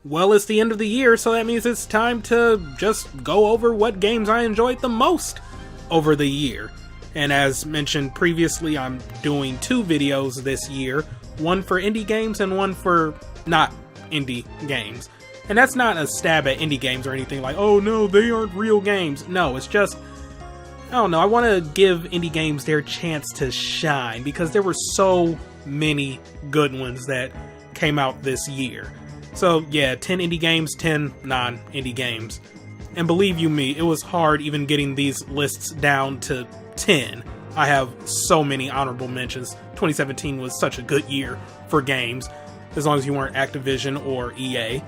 Well, it's the end of the year, so that means it's time to just go over what games I enjoyed the most over the year. And as mentioned previously, I'm doing 2 videos this year, one for indie games and one for not indie games. And that's not a stab at indie games or anything like, oh no, they aren't real games. No, it's just, I don't know, I want to give indie games their chance to shine because there were so many good ones that came out this year. So yeah, 10 indie games, 10 non-indie games. And believe you me, it was hard even getting these lists down to 10. I have so many honorable mentions. 2017 was such a good year for games, as long as you weren't Activision or EA.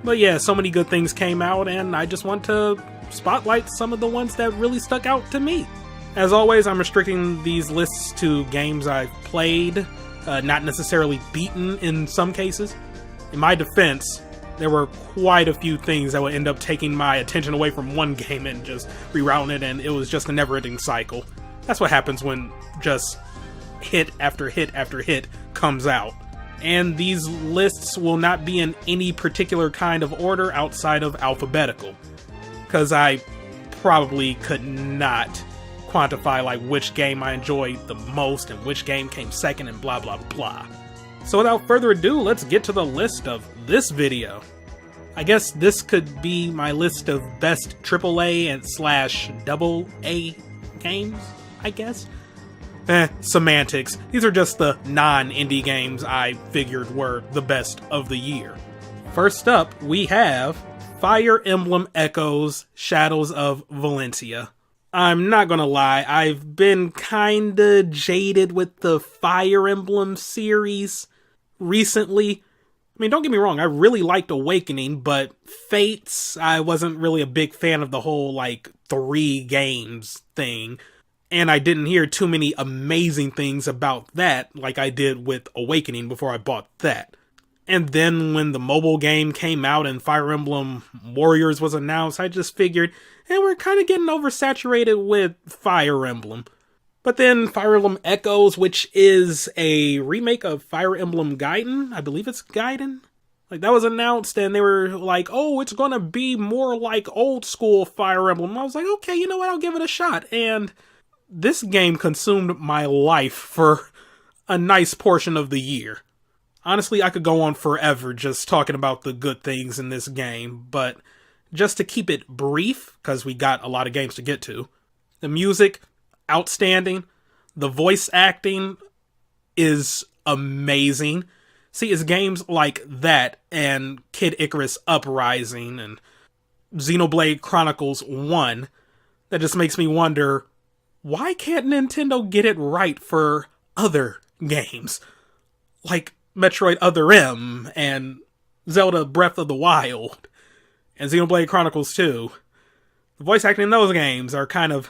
But yeah, so many good things came out, and I just want to spotlight some of the ones that really stuck out to me. As always, I'm restricting these lists to games I've played, not necessarily beaten in some cases. In my defense, there were quite a few things that would end up taking my attention away from one game and just rerouting it, and it was just a never-ending cycle. That's what happens when just hit after hit after hit comes out. And these lists will not be in any particular kind of order outside of alphabetical, because I probably could not quantify like which game I enjoyed the most and which game came second and blah blah blah. So without further ado, let's get to the list of this video. I guess this could be my list of best AAA and /AA games, I guess? Semantics. These are just the non-indie games I figured were the best of the year. First up, we have Fire Emblem Echoes Shadows of Valencia. I'm not gonna lie, I've been kinda jaded with the Fire Emblem series recently. I mean, don't get me wrong, I really liked Awakening, but Fates, I wasn't really a big fan of the whole, like, 3 games thing. And I didn't hear too many amazing things about that like I did with Awakening before I bought that. And then when the mobile game came out and Fire Emblem Warriors was announced, I just figured, we're kind of getting oversaturated with Fire Emblem. But then Fire Emblem Echoes, which is a remake of Fire Emblem Gaiden, I believe it's Gaiden, like that was announced and they were like, oh, it's gonna be more like old school Fire Emblem. I was like, okay, you know what, I'll give it a shot. And this game consumed my life for a nice portion of the year. Honestly, I could go on forever just talking about the good things in this game, but just to keep it brief, because we got a lot of games to get to, the music, outstanding. The voice acting is amazing. See, it's games like that and Kid Icarus Uprising and Xenoblade Chronicles 1 that just makes me wonder, why can't Nintendo get it right for other games? Like Metroid Other M and Zelda Breath of the Wild and Xenoblade Chronicles 2. The voice acting in those games are kind of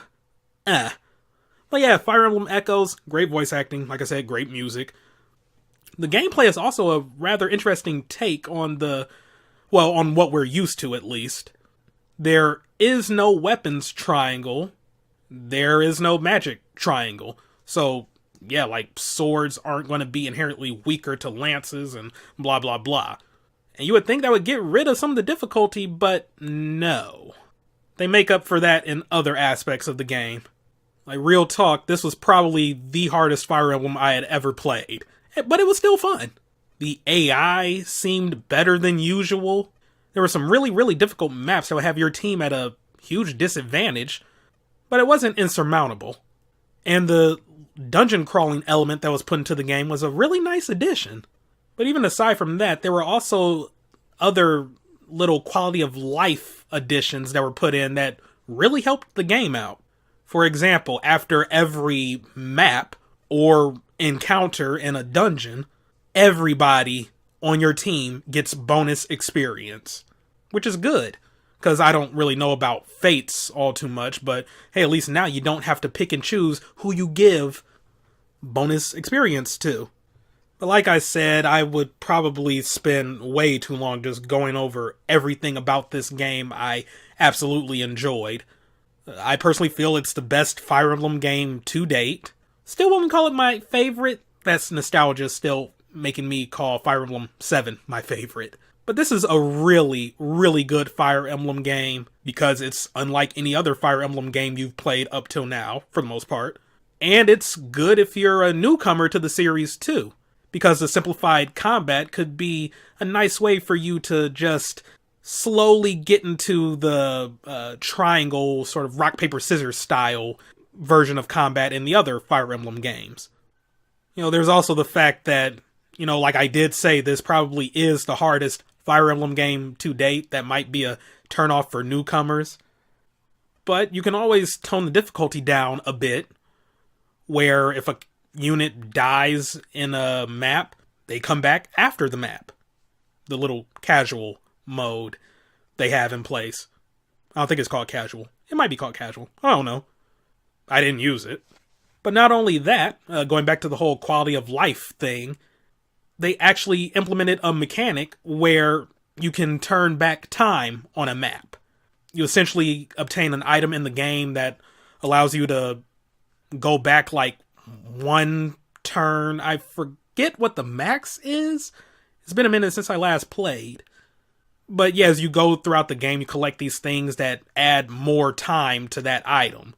But yeah, Fire Emblem Echoes, great voice acting, like I said, great music. The gameplay is also a rather interesting take on on what we're used to at least. There is no weapons triangle. There is no magic triangle. So, yeah, like, swords aren't going to be inherently weaker to lances and blah blah blah. And you would think that would get rid of some of the difficulty, but no. They make up for that in other aspects of the game. Like, real talk, this was probably the hardest Fire Emblem I had ever played. But it was still fun. The AI seemed better than usual. There were some really, really difficult maps that would have your team at a huge disadvantage, but it wasn't insurmountable. And the dungeon crawling element that was put into the game was a really nice addition. But even aside from that, there were also other little quality of life additions that were put in that really helped the game out. For example, after every map or encounter in a dungeon, everybody on your team gets bonus experience, which is good, because I don't really know about Fates all too much, but hey, at least now you don't have to pick and choose who you give bonus experience to. But like I said, I would probably spend way too long just going over everything about this game I absolutely enjoyed. I personally feel it's the best Fire Emblem game to date. Still wouldn't call it my favorite. That's nostalgia still making me call Fire Emblem 7 my favorite. But this is a really, really good Fire Emblem game because it's unlike any other Fire Emblem game you've played up till now, for the most part. And it's good if you're a newcomer to the series too, because the simplified combat could be a nice way for you to just slowly get into the triangle, sort of rock, paper, scissors style version of combat in the other Fire Emblem games. You know, there's also the fact that, you know, like I did say, this probably is the hardest Fire Emblem game to date. That might be a turnoff for newcomers. But you can always tone the difficulty down a bit, where if a unit dies in a map, they come back after the map. The little casual mode they have in place. I don't think it's called casual. It might be called casual. I don't know. I didn't use it. But not only that, going back to the whole quality of life thing, they actually implemented a mechanic where you can turn back time on a map. You essentially obtain an item in the game that allows you to go back like one turn. I forget what the max is. It's been a minute since I last played. But yeah, as you go throughout the game, you collect these things that add more time to that item.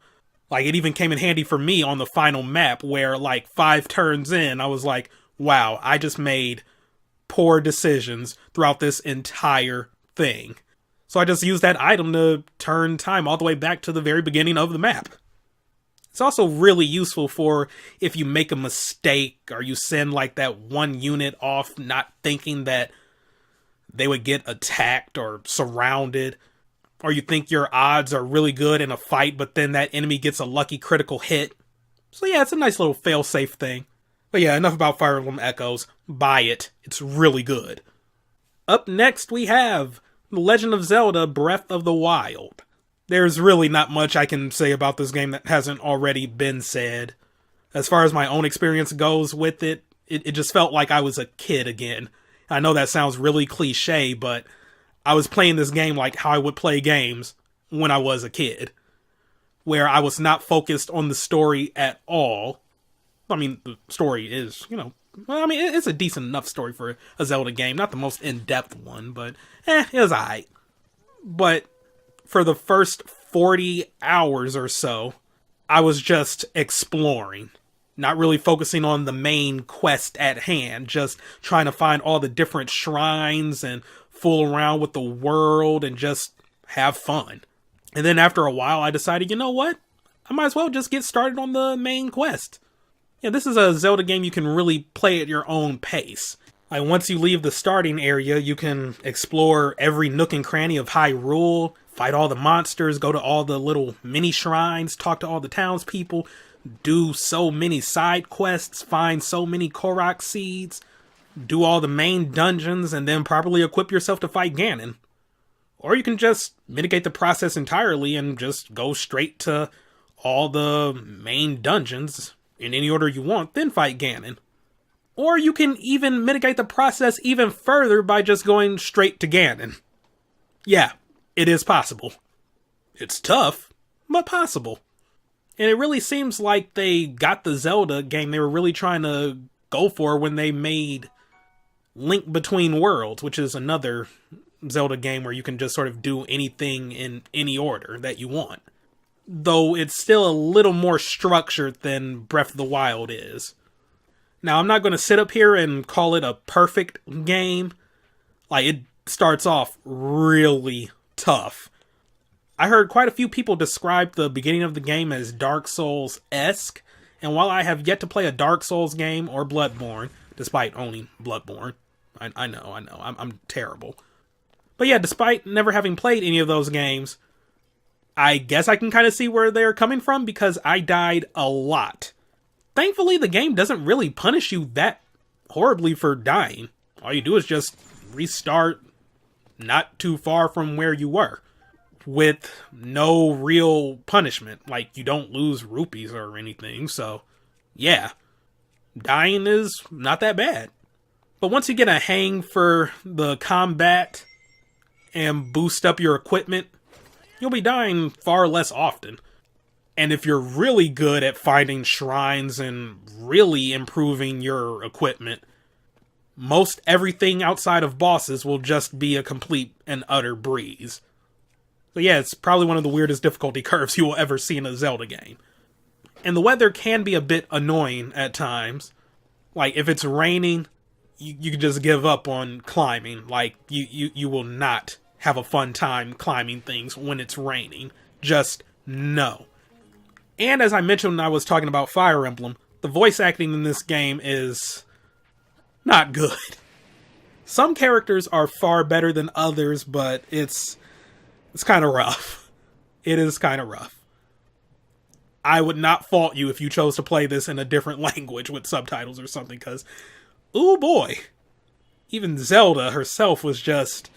Like, it even came in handy for me on the final map where, like, 5 turns in, I was like, wow, I just made poor decisions throughout this entire thing. So I just used that item to turn time all the way back to the very beginning of the map. It's also really useful for if you make a mistake or you send, like, that one unit off not thinking that they would get attacked or surrounded, or you think your odds are really good in a fight, but then that enemy gets a lucky critical hit. So yeah, it's a nice little fail-safe thing. But yeah, enough about Fire Emblem Echoes. Buy it. It's really good. Up next we have The Legend of Zelda Breath of the Wild. There's really not much I can say about this game that hasn't already been said. As far as my own experience goes with it, it just felt like I was a kid again. I know that sounds really cliche, but I was playing this game like how I would play games when I was a kid, where I was not focused on the story at all. I mean, the story is, well, I mean, it's a decent enough story for a Zelda game. Not the most in-depth one, but it was alright. But for the first 40 hours or so, I was just exploring. Not really focusing on the main quest at hand, just trying to find all the different shrines and fool around with the world and just have fun. And then after a while, I decided, you know what? I might as well just get started on the main quest. Yeah, this is a Zelda game you can really play at your own pace. Like, once you leave the starting area, you can explore every nook and cranny of Hyrule, fight all the monsters, go to all the little mini shrines, talk to all the townspeople, do so many side quests, find so many Korok seeds, do all the main dungeons, and then properly equip yourself to fight Ganon. Or you can just mitigate the process entirely and just go straight to all the main dungeons in any order you want, then fight Ganon. Or you can even mitigate the process even further by just going straight to Ganon. Yeah, it is possible. It's tough, but possible. And it really seems like they got the Zelda game they were really trying to go for when they made Link Between Worlds, which is another Zelda game where you can just sort of do anything in any order that you want. Though it's still a little more structured than Breath of the Wild is. Now, I'm not going to sit up here and call it a perfect game. Like, it starts off really tough. I heard quite a few people describe the beginning of the game as Dark Souls-esque, and while I have yet to play a Dark Souls game or Bloodborne, despite owning Bloodborne, I know, I'm terrible. But yeah, despite never having played any of those games, I guess I can kind of see where they're coming from because I died a lot. Thankfully, the game doesn't really punish you that horribly for dying. All you do is just restart not too far from where you were, with no real punishment. Like, you don't lose rupees or anything, so yeah, dying is not that bad. But once you get a hang for the combat and boost up your equipment, you'll be dying far less often. And if you're really good at finding shrines and really improving your equipment, most everything outside of bosses will just be a complete and utter breeze. So yeah, it's probably one of the weirdest difficulty curves you will ever see in a Zelda game. And the weather can be a bit annoying at times. Like, if it's raining, you can just give up on climbing. Like, you will not have a fun time climbing things when it's raining. Just no. And as I mentioned when I was talking about Fire Emblem, the voice acting in this game is not good. Some characters are far better than others, but it's kind of rough. It is kind of rough. I would not fault you if you chose to play this in a different language with subtitles or something, because, ooh boy, even Zelda herself was just,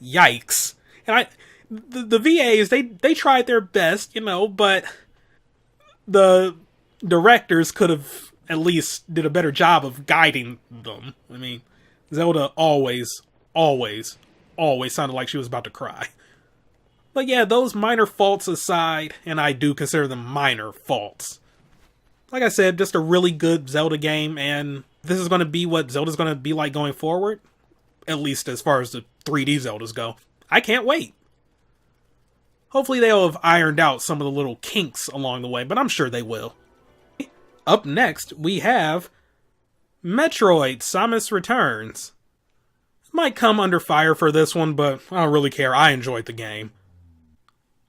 yikes. And the VAs, they tried their best, but the directors could have at least did a better job of guiding them. I mean, Zelda always sounded like she was about to cry. But yeah, those minor faults aside, and I do consider them minor faults. Like I said, just a really good Zelda game, and this is going to be what Zelda's going to be like going forward. At least as far as the 3D Zeldas go. I can't wait. Hopefully they'll have ironed out some of the little kinks along the way, but I'm sure they will. Up next, we have Metroid: Samus Returns. Might come under fire for this one, but I don't really care. I enjoyed the game.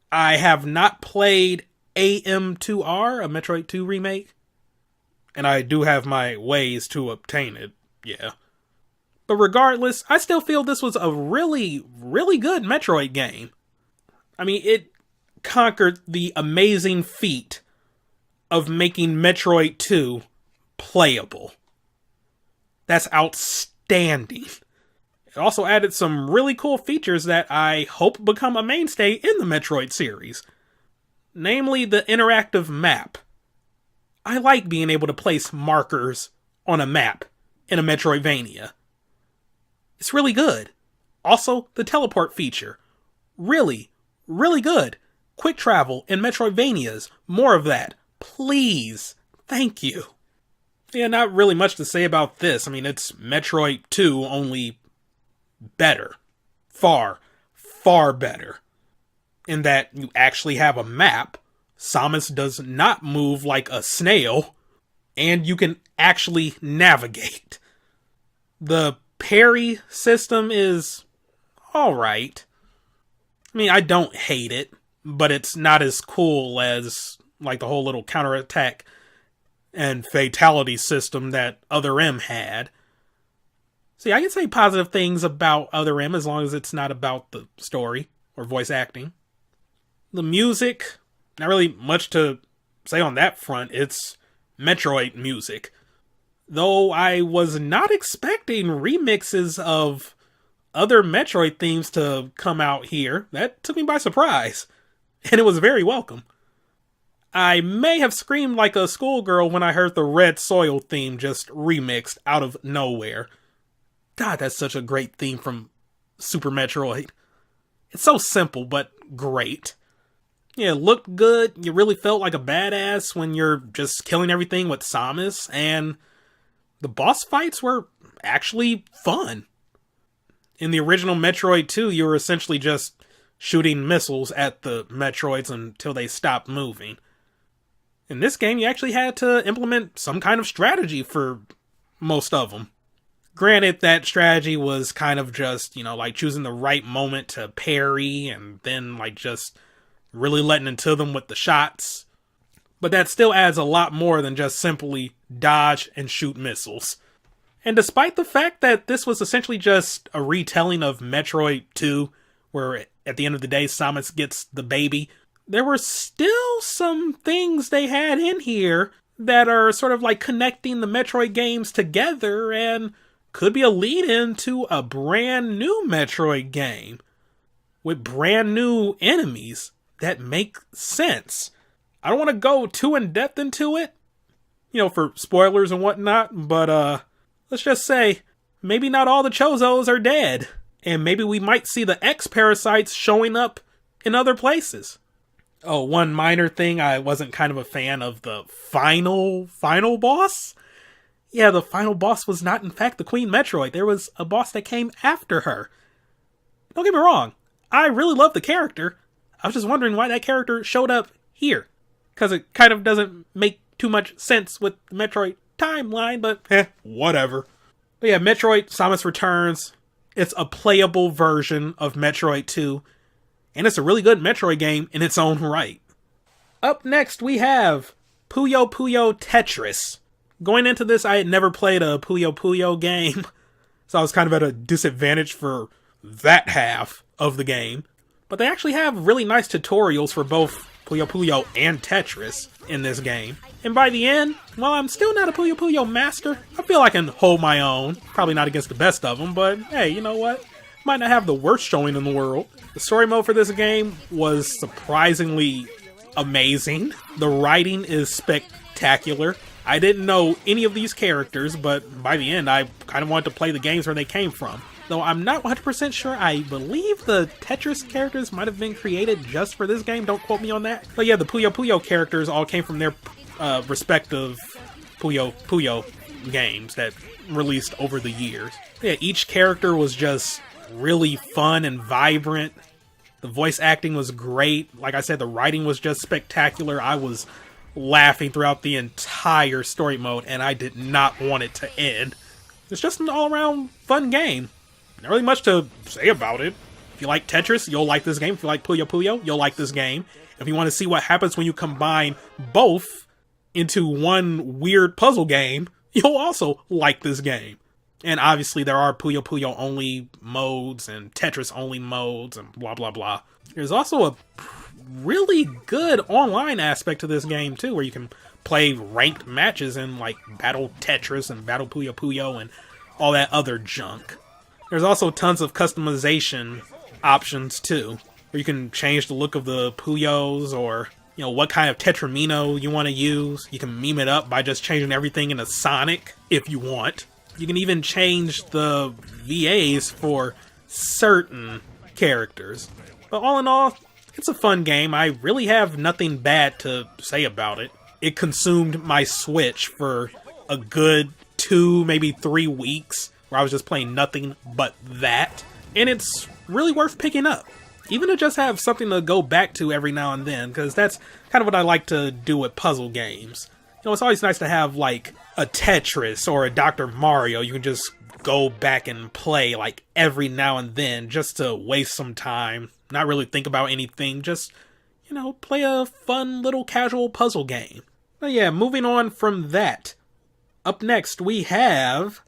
I have not played AM2R, a Metroid 2 remake. And I do have my ways to obtain it, yeah. But regardless, I still feel this was a really, really good Metroid game. I mean, it conquered the amazing feat of making Metroid 2 playable. That's outstanding. It also added some really cool features that I hope become a mainstay in the Metroid series. Namely, the interactive map. I like being able to place markers on a map in a Metroidvania. It's really good. Also, the teleport feature. Really, really good. Quick travel in Metroidvanias. More of that. Please. Thank you. Yeah, not really much to say about this. I mean, it's Metroid 2, only better. Far, far better. In that you actually have a map. Samus does not move like a snail. And you can actually navigate. The parry system is alright. I mean, I don't hate it, but it's not as cool as like the whole little counterattack and fatality system that Other M had. See, I can say positive things about Other M as long as it's not about the story or voice acting. The music, not really much to say on that front. It's Metroid music. Though I was not expecting remixes of other Metroid themes to come out here. That took me by surprise. And it was very welcome. I may have screamed like a schoolgirl when I heard the Red Soil theme just remixed out of nowhere. God, that's such a great theme from Super Metroid. It's so simple, but great. Yeah, it looked good. You really felt like a badass when you're just killing everything with Samus, and the boss fights were actually fun. In the original Metroid 2, you were essentially just shooting missiles at the Metroids until they stopped moving. In this game, you actually had to implement some kind of strategy for most of them. Granted, that strategy was kind of just, like choosing the right moment to parry and then just really letting into them with the shots. But that still adds a lot more than just simply dodge and shoot missiles. And despite the fact that this was essentially just a retelling of Metroid 2, where at the end of the day Samus gets the baby, there were still some things they had in here that are sort of like connecting the Metroid games together and could be a lead-in to a brand new Metroid game with brand new enemies that make sense. I don't want to go too in-depth into it, for spoilers and whatnot, but let's just say maybe not all the Chozos are dead, and maybe we might see the X-Parasites showing up in other places. Oh, one minor thing, I wasn't kind of a fan of the final boss. yeah, the final boss was not in fact the Queen Metroid. There was a boss that came after her. Don't get me wrong, I really love the character. I was just wondering why that character showed up here. Because it kind of doesn't make too much sense with the Metroid timeline, but whatever. But yeah, Metroid Samus Returns. It's a playable version of Metroid 2. And it's a really good Metroid game in its own right. Up next, we have Puyo Puyo Tetris. Going into this, I had never played a Puyo Puyo game. So I was kind of at a disadvantage for that half of the game. But they actually have really nice tutorials for both Puyo Puyo and Tetris in this game. And by the end, while I'm still not a Puyo Puyo master, I feel I can hold my own. Probably not against the best of them, but hey, you know what? Might not have the worst showing in the world. The story mode for this game was surprisingly amazing. The writing is spectacular. I didn't know any of these characters, but by the end, I kind of wanted to play the games where they came from. Though I'm not 100% sure, I believe the Tetris characters might have been created just for this game, don't quote me on that. But yeah, the Puyo Puyo characters all came from their respective Puyo Puyo games that released over the years. Yeah, each character was just really fun and vibrant. The voice acting was great. Like I said, the writing was just spectacular. I was laughing throughout the entire story mode, and I did not want it to end. It's just an all-around fun game. Not really much to say about it. If you like Tetris, you'll like this game. If you like Puyo Puyo, you'll like this game. If you want to see what happens when you combine both into one weird puzzle game, you'll also like this game. And obviously there are Puyo Puyo only modes and Tetris only modes and blah blah blah. There's also a really good online aspect to this game too, where you can play ranked matches in like Battle Tetris and Battle Puyo Puyo and all that other junk. There's also tons of customization options too, where you can change the look of the Puyos or, you know, what kind of Tetramino you want to use. You can meme it up by just changing everything into Sonic if you want. You can even change the VAs for certain characters. But all in all, it's a fun game. I really have nothing bad to say about it. It consumed my Switch for a good 2, maybe 3 weeks, where I was just playing nothing but that. And it's really worth picking up. Even to just have something to go back to every now and then, because that's kind of what I like to do with puzzle games. You know, it's always nice to have, like, a Tetris or a Dr. Mario you can just go back and play, like, every now and then, just to waste some time, not really think about anything, just, you know, play a fun little casual puzzle game. But yeah, moving on from that. Up next, we have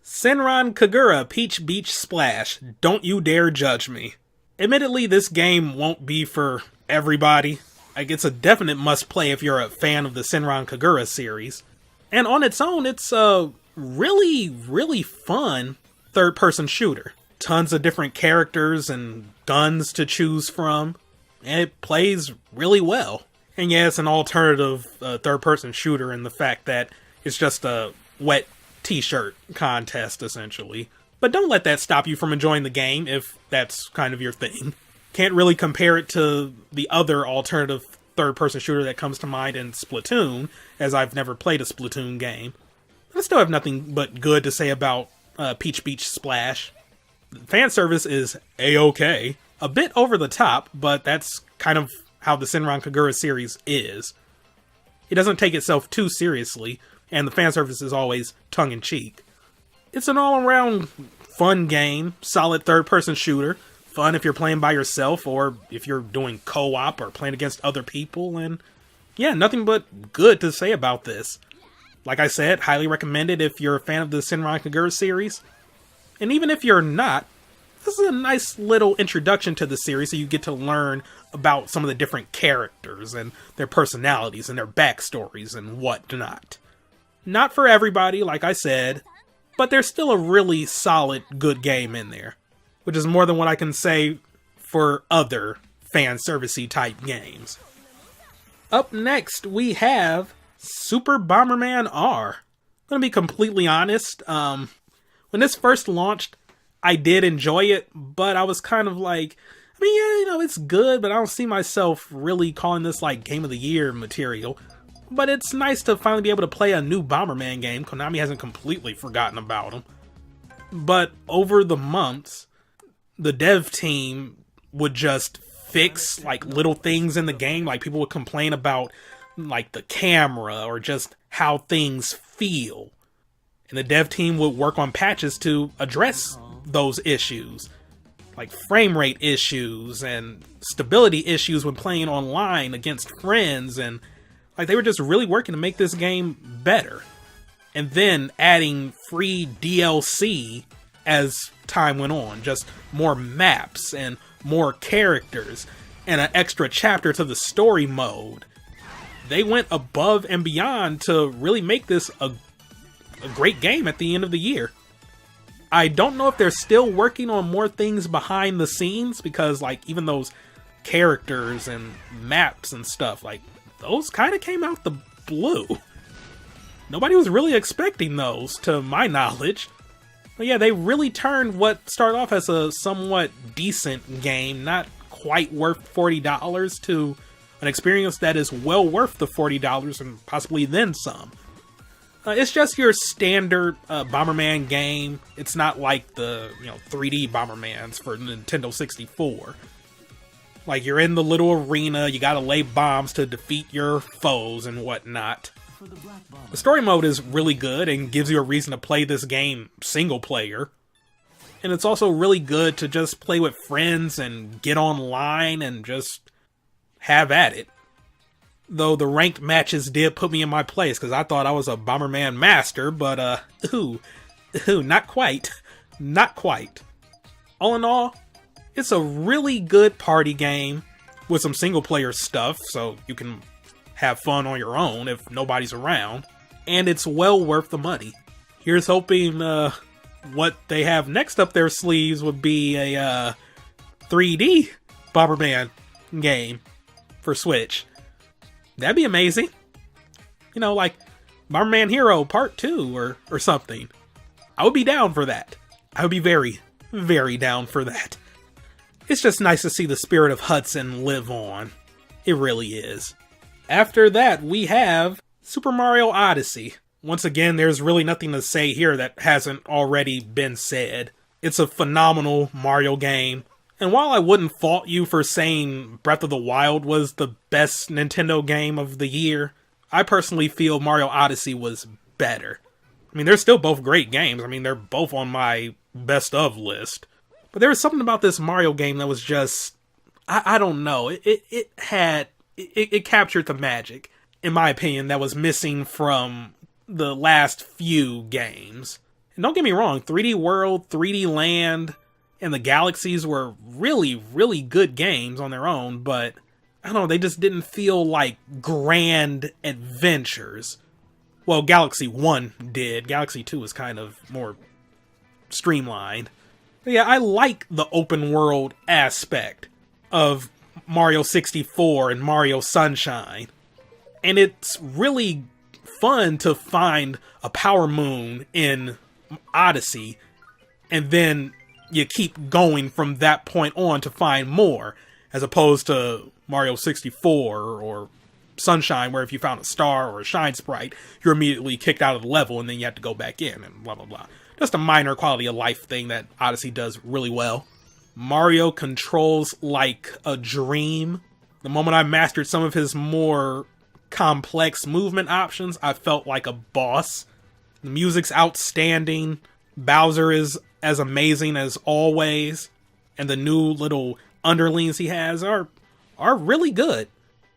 Senran Kagura Peach Beach Splash. Don't you dare judge me. Admittedly, this game won't be for everybody. Like, it's a definite must-play if you're a fan of the Senran Kagura series. And on its own, it's a really, really fun third-person shooter. Tons of different characters and guns to choose from. And it plays really well. And yeah, it's an alternative third-person shooter in the fact that it's just a wet t-shirt contest, essentially. But don't let that stop you from enjoying the game, if that's kind of your thing. Can't really compare it to the other alternative third-person shooter that comes to mind in Splatoon, as I've never played a Splatoon game. I still have nothing but good to say about Peach Beach Splash. Fan service is A-OK. A bit over the top, but that's kind of how the Senran Kagura series is. It doesn't take itself too seriously, and the fan service is always tongue-in-cheek. It's an all-around fun game, solid third-person shooter. Fun if you're playing by yourself, or if you're doing co-op or playing against other people, and yeah, nothing but good to say about this. Like I said, highly recommended if you're a fan of the Senran Kagura series. And even if you're not, this is a nice little introduction to the series, so you get to learn about some of the different characters and their personalities and their backstories and whatnot. Not for everybody, like I said, but there's still a really solid, good game in there, which is more than what I can say for other fan servicey type games. Up next, we have Super Bomberman R. I'm gonna be completely honest, when this first launched, I did enjoy it, but I was kind of like, I mean, yeah, you know, it's good, but I don't see myself really calling this like Game of the Year material. But it's nice to finally be able to play a new Bomberman game. Konami hasn't completely forgotten about them. But over the months, the dev team would just fix like little things in the game. Like people would complain about like the camera or just how things feel. And the dev team would work on patches to address those issues. Like frame rate issues and stability issues when playing online against friends, and like they were just really working to make this game better. And then adding free DLC as time went on, just more maps and more characters and an extra chapter to the story mode. They went above and beyond to really make this a great game at the end of the year. I don't know if they're still working on more things behind the scenes, because like even those characters and maps and stuff, like those kind of came out the blue. Nobody was really expecting those, to my knowledge. But yeah, they really turned what started off as a somewhat decent game, not quite worth $40, to an experience that is well worth the $40 and possibly then some. It's just your standard Bomberman game. It's not like the 3D Bombermans for Nintendo 64. Like, you're in the little arena, you gotta lay bombs to defeat your foes and whatnot. The story mode is really good and gives you a reason to play this game single player. And it's also really good to just play with friends and get online and just have at it. Though the ranked matches did put me in my place, because I thought I was a Bomberman master, but not quite. Not quite. All in all, it's a really good party game with some single player stuff, so you can have fun on your own if nobody's around, and it's well worth the money. Here's hoping what they have next up their sleeves would be a 3D Bomberman game for Switch. That'd be amazing. Like Bomberman Hero Part 2 or something. I would be down for that. I would be very, very down for that. It's just nice to see the spirit of Hudson live on. It really is. After that, we have Super Mario Odyssey. Once again, there's really nothing to say here that hasn't already been said. It's a phenomenal Mario game. And while I wouldn't fault you for saying Breath of the Wild was the best Nintendo game of the year, I personally feel Mario Odyssey was better. I mean, they're still both great games. I mean, they're both on my best of list. But there was something about this Mario game that was just, I don't know. It captured the magic, in my opinion, that was missing from the last few games. And don't get me wrong, 3D World, 3D Land, and the Galaxies were really, really good games on their own, but I don't know, they just didn't feel like grand adventures. Well, Galaxy 1 did. Galaxy 2 was kind of more streamlined. But yeah, I like the open world aspect of Mario 64 and Mario Sunshine. And it's really fun to find a Power Moon in Odyssey, and then you keep going from that point on to find more, as opposed to Mario 64 or Sunshine, where if you found a star or a shine sprite, you're immediately kicked out of the level and then you have to go back in and blah blah blah. Just a minor quality of life thing that Odyssey does really well. Mario controls like a dream. The moment I mastered some of his more complex movement options, I felt like a boss. The music's outstanding. Bowser is as amazing as always, and the new little underlings he has are really good.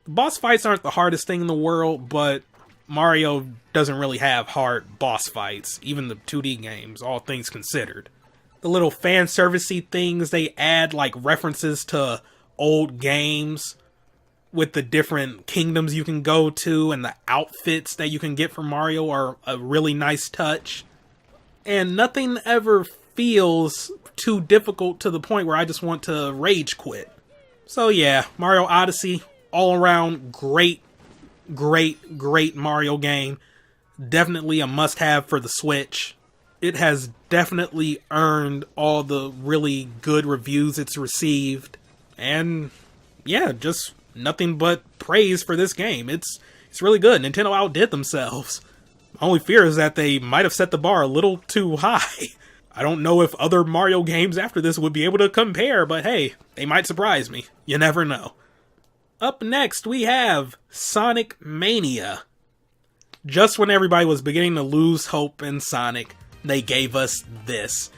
The boss fights aren't the hardest thing in the world, but Mario doesn't really have hard boss fights, even the 2D games, all things considered. The little fan servicey things they add, like references to old games with the different kingdoms you can go to and the outfits that you can get from Mario, are a really nice touch. And nothing ever feels too difficult to the point where I just want to rage quit. So yeah, Mario Odyssey, all around great Mario game. Definitely a must-have for the Switch. It has definitely earned all the really good reviews it's received. And yeah, just nothing but praise for this game. It's It's really good. Nintendo outdid themselves. My only fear is that they might have set the bar a little too high. I don't know if other Mario games after this would be able to compare, but hey, they might surprise me. You never know. Up next, we have Sonic Mania. Just when everybody was beginning to lose hope in Sonic, they gave us this,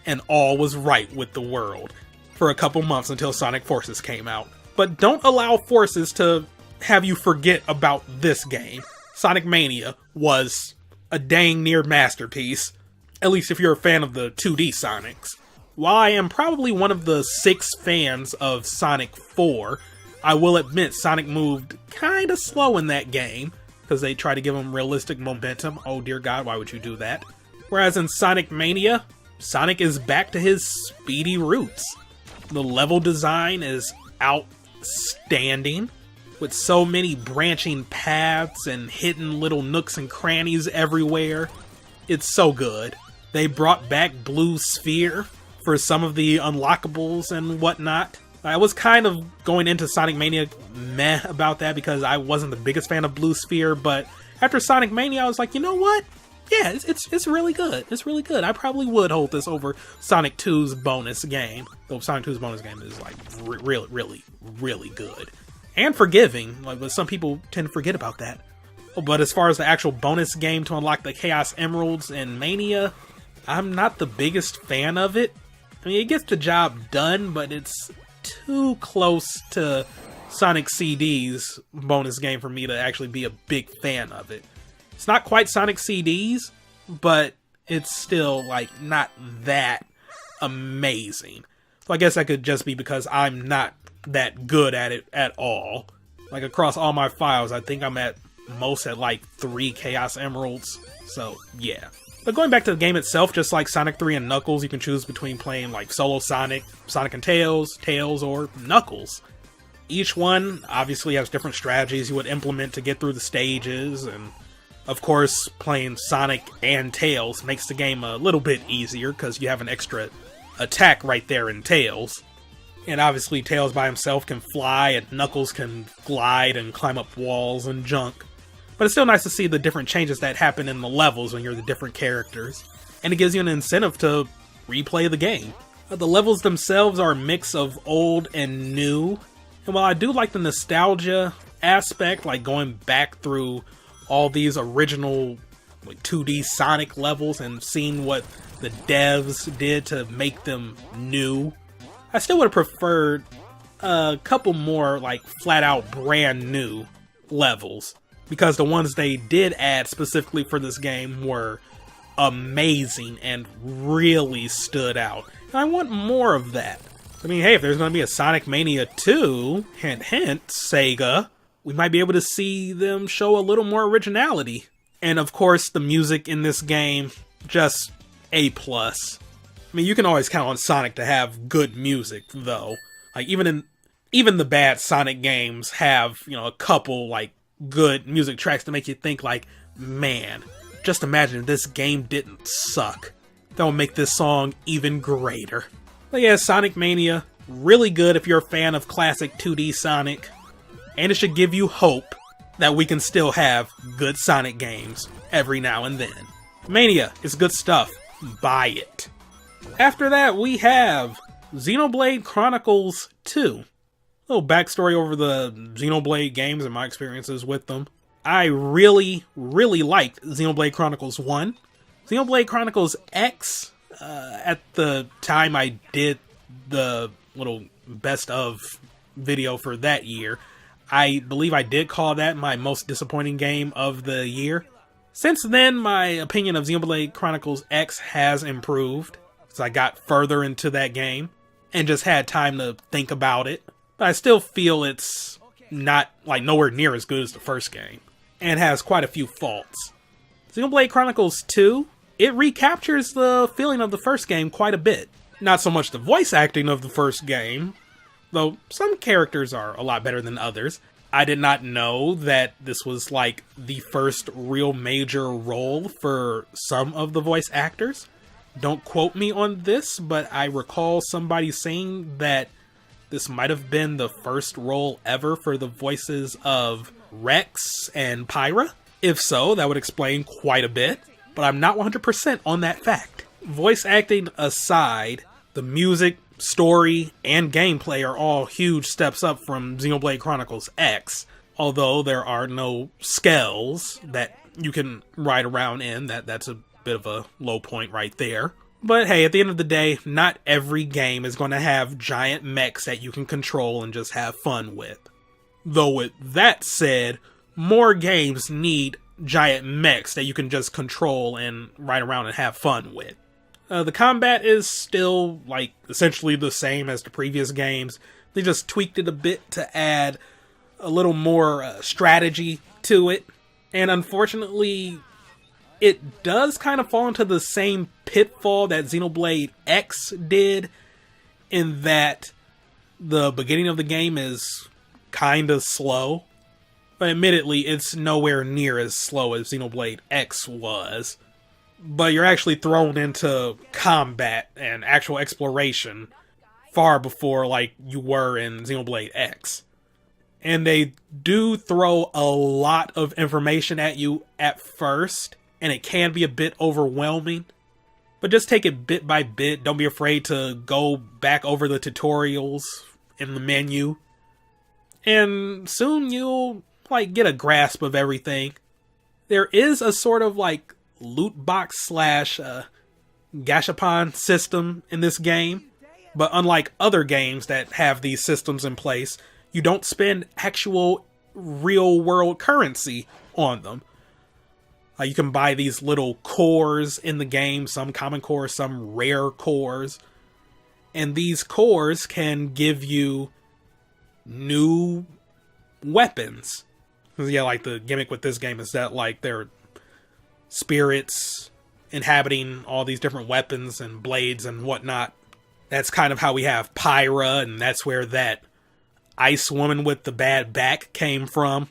and all was right with the world for a couple months until Sonic Forces came out. But don't allow Forces to have you forget about this game. Sonic Mania was a dang near masterpiece, at least if you're a fan of the 2D Sonics. While I am probably one of the 6 fans of Sonic 4, I will admit Sonic moved kinda slow in that game, because they try to give him realistic momentum. Oh dear God, why would you do that? Whereas in Sonic Mania, Sonic is back to his speedy roots. The level design is outstanding, with so many branching paths and hidden little nooks and crannies everywhere. It's so good. They brought back Blue Sphere for some of the unlockables and whatnot. I was kind of going into Sonic Mania meh about that because I wasn't the biggest fan of Blue Sphere, but after Sonic Mania I was like, you know what? Yeah, it's really good. It's really good. I probably would hold this over Sonic 2's bonus game. Though Sonic 2's bonus game is like really good. And forgiving, like, but some people tend to forget about that. But as far as the actual bonus game to unlock the Chaos Emeralds in Mania, I'm not the biggest fan of it. I mean, it gets the job done, but it's too close to Sonic CD's bonus game for me to actually be a big fan of it. It's not quite Sonic CD's, but it's still, like, not that amazing. So I guess that could just be because I'm not that good at it at all. Like, across all my files, I think I'm at most at like 3 Chaos Emeralds. So, yeah. But going back to the game itself, just like Sonic 3 and Knuckles, you can choose between playing like solo Sonic, Sonic and Tails, or Knuckles. Each one obviously has different strategies you would implement to get through the stages, and of course, playing Sonic and Tails makes the game a little bit easier because you have an extra attack right there in Tails. And obviously Tails by himself can fly, and Knuckles can glide and climb up walls and junk. But it's still nice to see the different changes that happen in the levels when you're the different characters. And it gives you an incentive to replay the game. The levels themselves are a mix of old and new. And while I do like the nostalgia aspect, like going back through all these original like 2D Sonic levels and seeing what the devs did to make them new, I still would have preferred a couple more like flat out brand new levels, because the ones they did add specifically for this game were amazing and really stood out. And I want more of that. I mean, hey, if there's going to be a Sonic Mania 2, hint hint, Sega, we might be able to see them show a little more originality. And of course, the music in this game, just A+. I mean, you can always count on Sonic to have good music, though. Like, even the bad Sonic games have, you know, a couple, like, good music tracks to make you think, like, man, just imagine if this game didn't suck. That would make this song even greater. But yeah, Sonic Mania, really good if you're a fan of classic 2D Sonic. And it should give you hope that we can still have good Sonic games every now and then. Mania is good stuff. Buy it. After that, we have Xenoblade Chronicles 2. A little backstory over the Xenoblade games and my experiences with them. I really liked Xenoblade Chronicles 1. Xenoblade Chronicles X, at the time I did the little best of video for that year, I believe I did call that my most disappointing game of the year. Since then, my opinion of Xenoblade Chronicles X has improved, as I got further into that game, and just had time to think about it. But I still feel it's not, like, nowhere near as good as the first game, and has quite a few faults. Xenoblade Chronicles 2, it recaptures the feeling of the first game quite a bit. Not so much the voice acting of the first game, though some characters are a lot better than others. I did not know that this was like the first real major role for some of the voice actors. Don't quote me on this, but I recall somebody saying that this might have been the first role ever for the voices of Rex and Pyra. If so, that would explain quite a bit, but I'm not 100% on that fact. Voice acting aside, the music, story, and gameplay are all huge steps up from Xenoblade Chronicles X, although there are no skells that you can ride around in. That's a bit of a low point right there. But hey, at the end of the day, not every game is going to have giant mechs that you can control and just have fun with. Though with that said, more games need giant mechs that you can just control and ride around and have fun with. The combat is still, essentially the same as the previous games. They just tweaked it a bit to add a little more strategy to it. And unfortunately, it does kind of fall into the same pitfall that Xenoblade X did, in that the beginning of the game is kind of slow. But admittedly, it's nowhere near as slow as Xenoblade X was. But you're actually thrown into combat and actual exploration far before, you were in Xenoblade X. And they do throw a lot of information at you at first, and it can be a bit overwhelming. But just take it bit by bit. Don't be afraid to go back over the tutorials in the menu. And soon you'll, get a grasp of everything. There is a sort of, loot box / gashapon system in this game. But unlike other games that have these systems in place, you don't spend actual real-world currency on them. You can buy these little cores in the game, some common cores, some rare cores. And these cores can give you new weapons. Yeah, the gimmick with this game is that, there are spirits inhabiting all these different weapons and blades and whatnot. That's kind of how we have Pyra, and that's where that ice woman with the bad back came from,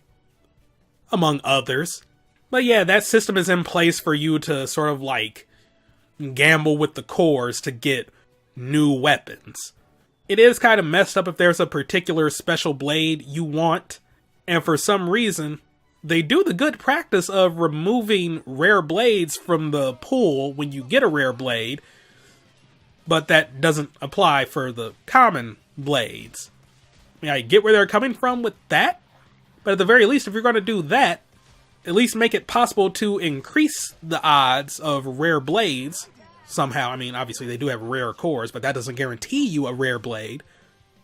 among others. But yeah, that system is in place for you to sort of gamble with the cores to get new weapons. It is kind of messed up if there's a particular special blade you want, and for some reason, they do the good practice of removing rare blades from the pool when you get a rare blade, but that doesn't apply for the common blades. I get where they're coming from with that, but at the very least, if you're going to do that, at least make it possible to increase the odds of rare blades somehow. Obviously they do have rare cores, but that doesn't guarantee you a rare blade.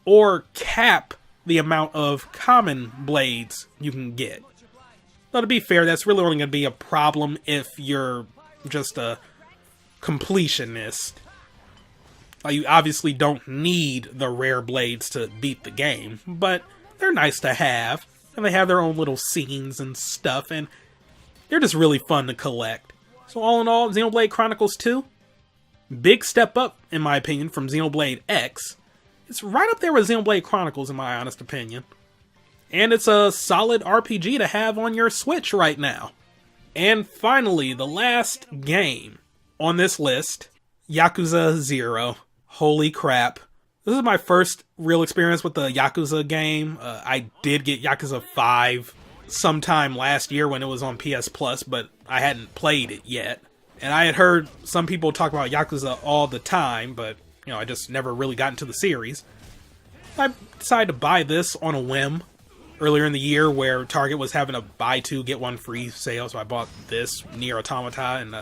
Or cap the amount of common blades you can get. Now, to be fair, that's really only going to be a problem if you're just a completionist. You obviously don't need the rare blades to beat the game, but they're nice to have, and they have their own little scenes and stuff, and they're just really fun to collect. So all in all, Xenoblade Chronicles 2, big step up, in my opinion, from Xenoblade X. It's right up there with Xenoblade Chronicles, in my honest opinion. And it's a solid RPG to have on your Switch right now. And finally, the last game on this list, Yakuza 0. Holy crap. This is my first real experience with the Yakuza game. I did get Yakuza 5 sometime last year when it was on PS Plus, but I hadn't played it yet. And I had heard some people talk about Yakuza all the time, but, I just never really got into the series. I decided to buy this on a whim earlier in the year where Target was having a buy two, get one free sale, so I bought this, Nier Automata, and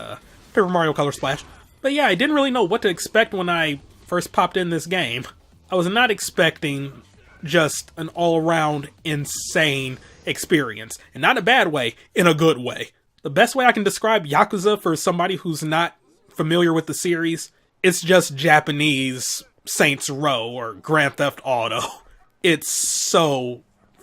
Paper Mario Color Splash. But yeah, I didn't really know what to expect when I first popped in this game. I was not expecting just an all-around insane experience. And not in a bad way, in a good way. The best way I can describe Yakuza for somebody who's not familiar with the series, it's just Japanese Saints Row or Grand Theft Auto. It's so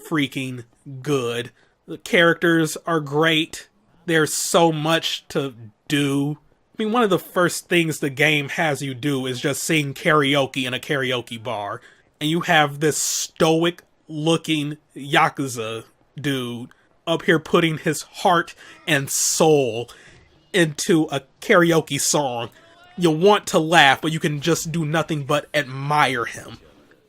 freaking good. The characters are great. There's so much to do. One of the first things the game has you do is just sing karaoke in a karaoke bar. And you have this stoic-looking Yakuza dude up here putting his heart and soul into a karaoke song. You want to laugh, but you can just do nothing but admire him.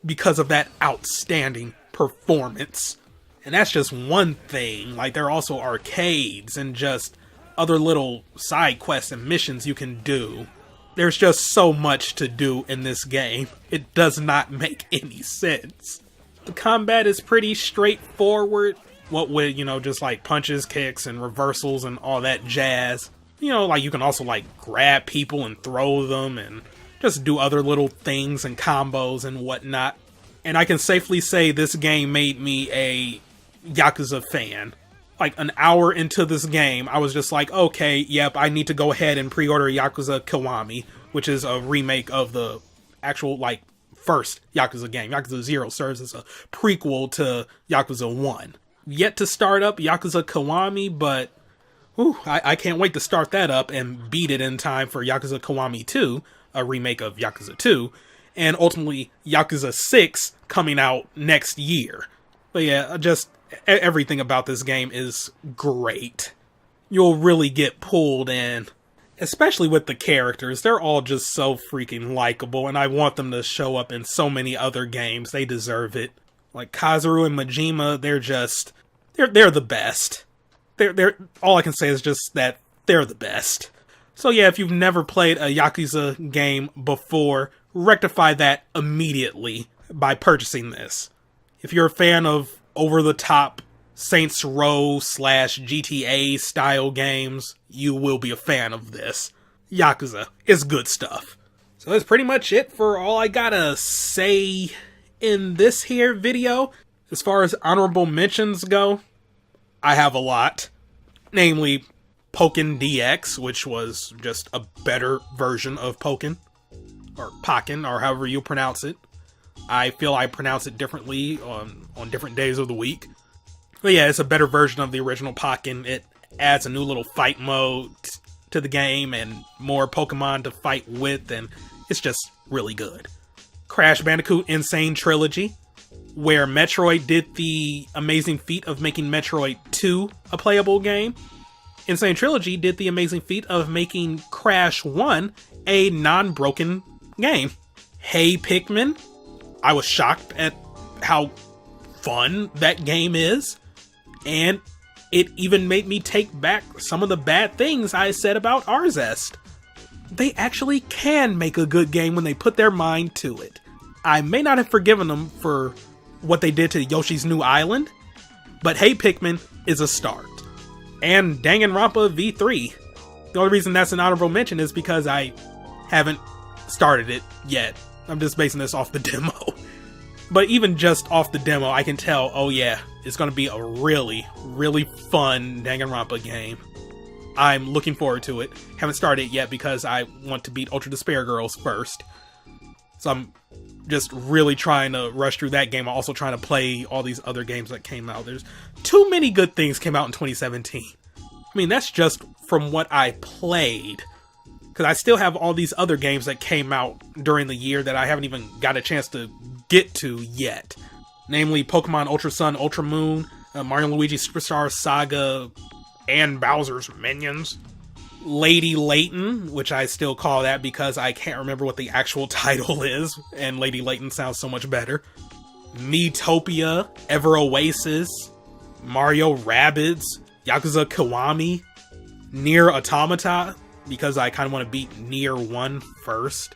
because of that outstanding performance. And that's just one thing. Like, there are also arcades and just other little side quests and missions you can do. There's just so much to do in this game. It does not make any sense. The combat is pretty straightforward. What with, just like punches, kicks, and reversals and all that jazz. Like you can also like grab people and throw them and just do other little things and combos and whatnot. And I can safely say this game made me a Yakuza fan. Like an hour into this game, I was just like, okay, yep, I need to go ahead and pre-order Yakuza Kiwami, which is a remake of the actual, like, first Yakuza game. Yakuza 0 serves as a prequel to Yakuza 1. Yet to start up Yakuza Kiwami, but I can't wait to start that up and beat it in time for Yakuza Kiwami 2, a remake of Yakuza 2, and ultimately Yakuza 6 coming out next year. But yeah, just everything about this game is great. You'll really get pulled in, especially with the characters. They're all just so freaking likable, and I want them to show up in so many other games. They deserve it. Like Kazuru and Majima, they're the best. They're all I can say is just that they're the best. So yeah, if you've never played a Yakuza game before, rectify that immediately by purchasing this. If you're a fan of over-the-top Saints Row / GTA style games, you will be a fan of this. Yakuza is good stuff. So that's pretty much it for all I gotta say in this here video. As far as honorable mentions go, I have a lot. Namely, Pokken DX, which was just a better version of Pokken. Or Pokken, or however you pronounce it. I feel I pronounce it differently on different days of the week. But yeah, it's a better version of the original Pokken. It adds a new little fight mode to the game and more Pokemon to fight with, and it's just really good. Crash Bandicoot Insane Trilogy, where Metroid did the amazing feat of making Metroid 2 a playable game. Insane Trilogy did the amazing feat of making Crash 1 a non-broken game. Hey Pikmin, I was shocked at how fun that game is, and it even made me take back some of the bad things I said about Arzest. They actually can make a good game when they put their mind to it. I may not have forgiven them for what they did to Yoshi's New Island, but Hey Pikmin is a start. And Danganronpa V3. The only reason that's an honorable mention is because I haven't started it yet. I'm just basing this off the demo. But even just off the demo, I can tell, oh yeah, it's going to be a really, really fun Danganronpa game. I'm looking forward to it. Haven't started it yet because I want to beat Ultra Despair Girls first. So I'm just really trying to rush through that game. I'm also trying to play all these other games that came out. There's too many good things came out in 2017. I mean, that's just from what I played. Because I still have all these other games that came out during the year that I haven't even got a chance to get to yet. Namely, Pokemon Ultra Sun, Ultra Moon, Mario & Luigi Superstar Saga, and Bowser's Minions. Lady Layton, which I still call that because I can't remember what the actual title is, and Lady Layton sounds so much better. Miitopia, Ever Oasis, Mario Rabbids, Yakuza Kiwami, Nier Automata, because I kind of want to beat Nier 1 first.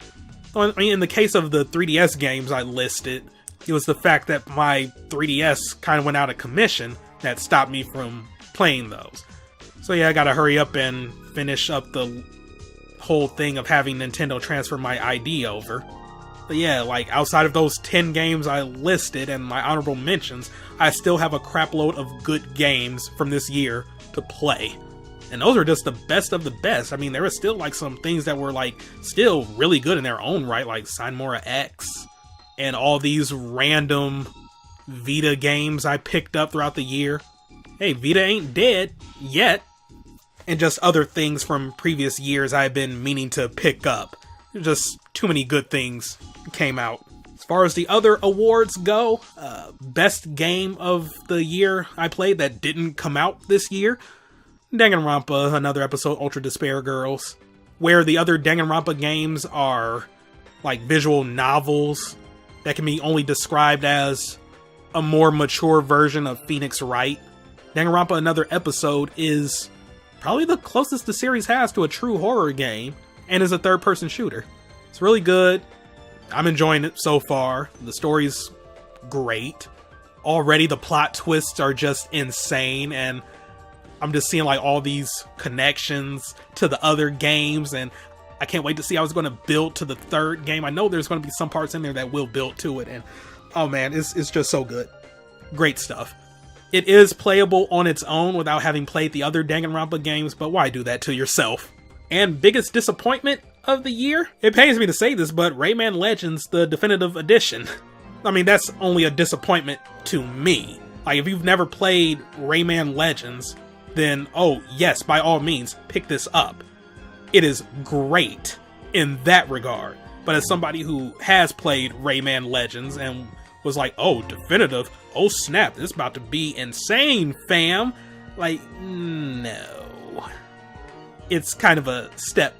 I mean, in the case of the 3DS games I listed, it was the fact that my 3DS kind of went out of commission that stopped me from playing those. So yeah, I gotta hurry up and finish up the whole thing of having Nintendo transfer my ID over. But yeah, like, outside of those 10 games I listed and my honorable mentions, I still have a crapload of good games from this year to play. And those are just the best of the best. I mean, there are still, like, some things that were, like, still really good in their own right, like Sinmora X, and all these random Vita games I picked up throughout the year. Hey, Vita ain't dead yet. And just other things from previous years I've been meaning to pick up. Just too many good things came out. As far as the other awards go, best game of the year I played that didn't come out this year, Danganronpa, another episode, Ultra Despair Girls, where the other Danganronpa games are like visual novels that can be only described as a more mature version of Phoenix Wright. Danganronpa Another Episode is probably the closest the series has to a true horror game, and is a third-person shooter. It's really good. I'm enjoying it so far. The story's great. Already the plot twists are just insane, and I'm just seeing like all these connections to the other games, and I can't wait to see how it's going to build to the third game. I know there's going to be some parts in there that will build to it, and oh man, it's just so good. Great stuff. It is playable on its own without having played the other Danganronpa games, but why do that to yourself? And biggest disappointment of the year? It pains me to say this, but Rayman Legends, the definitive edition. I mean, that's only a disappointment to me. Like, if you've never played Rayman Legends, then, oh yes, by all means, pick this up. It is great in that regard. But as somebody who has played Rayman Legends and was like, oh, definitive, oh snap, this is about to be insane, fam. Like, no. It's kind of a step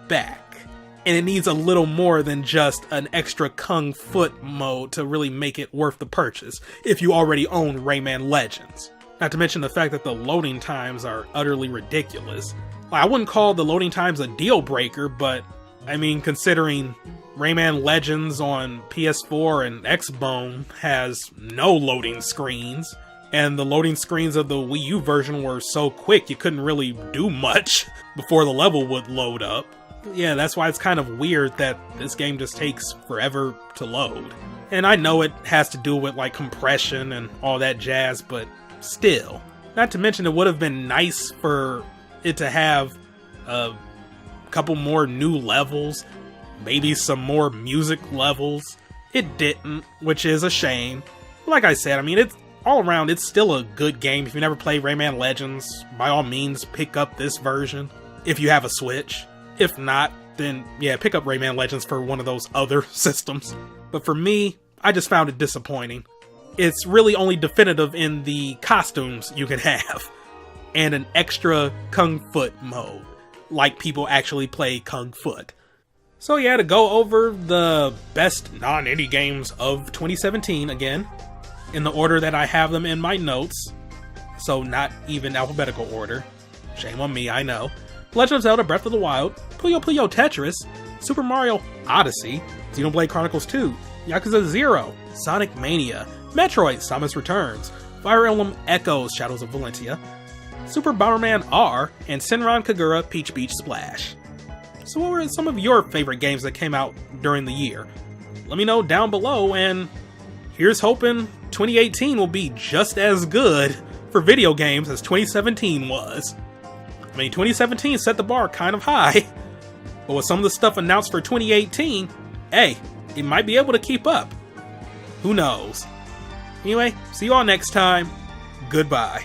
back. And it needs a little more than just an extra Kung Foot mode to really make it worth the purchase, if you already own Rayman Legends. Not to mention the fact that the loading times are utterly ridiculous. I wouldn't call the loading times a deal breaker, but I mean, considering Rayman Legends on PS4 and Xbone has no loading screens, and the loading screens of the Wii U version were so quick you couldn't really do much before the level would load up. Yeah, that's why it's kind of weird that this game just takes forever to load. And I know it has to do with like compression and all that jazz, but still. Not to mention it would have been nice for it to have a couple more new levels, maybe some more music levels. It didn't, which is a shame. Like I said, I mean, it's all around, it's still a good game. If you never played Rayman Legends, by all means, pick up this version if you have a Switch. If not, then yeah, pick up Rayman Legends for one of those other systems. But for me, I just found it disappointing. It's really only definitive in the costumes you can have, and an extra Kung Foot mode, like people actually play Kung Foot. So yeah, to go over the best non-indie games of 2017 again, in the order that I have them in my notes, so not even alphabetical order. Shame on me, I know. Legend of Zelda Breath of the Wild, Puyo Puyo Tetris, Super Mario Odyssey, Xenoblade Chronicles 2, Yakuza 0, Sonic Mania, Metroid Samus Returns, Fire Emblem Echoes Shadows of Valentia, Super Bomberman R, and Senran Kagura Peach Beach Splash. So what were some of your favorite games that came out during the year? Let me know down below, and here's hoping 2018 will be just as good for video games as 2017 was. I mean, 2017 set the bar kind of high, but with some of the stuff announced for 2018, hey, it might be able to keep up. Who knows? Anyway, see you all next time. Goodbye.